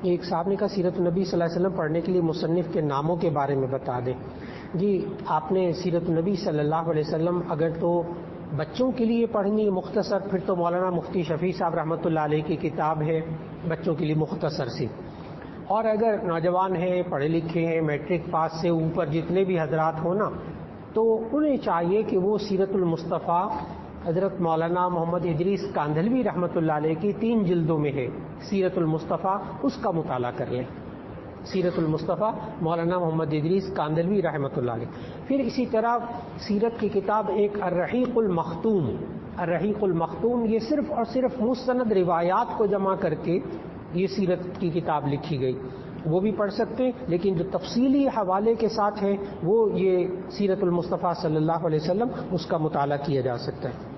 ایک صاحب نے کہا سیرت النبی صلی اللہ علیہ وسلم پڑھنے کے لیے مصنف کے ناموں کے بارے میں بتا دیں. جی آپ نے سیرت النبی صلی اللہ علیہ وسلم اگر تو بچوں کے لیے پڑھنی ہے مختصر، پھر تو مولانا مفتی شفیع صاحب رحمۃ اللہ علیہ کی کتاب ہے بچوں کے لیے مختصر سی. اور اگر نوجوان ہیں، پڑھے لکھے ہیں، میٹرک پاس سے اوپر جتنے بھی حضرات ہوں نا، تو انہیں چاہیے کہ وہ سیرت المصطفیٰ حضرت مولانا محمد ادریس کاندھلوی رحمۃ اللہ علیہ کی 3 جلدوں میں ہے سیرت المصطفیٰ، اس کا مطالعہ کر لیں. سیرت المصطفیٰ مولانا محمد ادریس کاندھلوی رحمۃ اللہ علیہ. پھر اسی طرح سیرت کی کتاب ایک الرحیق المختوم، الرحیق المختوم یہ صرف اور صرف مستند روایات کو جمع کر کے یہ سیرت کی کتاب لکھی گئی، وہ بھی پڑھ سکتے ہیں. لیکن جو تفصیلی حوالے کے ساتھ ہے وہ یہ سیرت المصطفیٰ صلی اللہ علیہ وسلم، اس کا مطالعہ کیا جا سکتا ہے.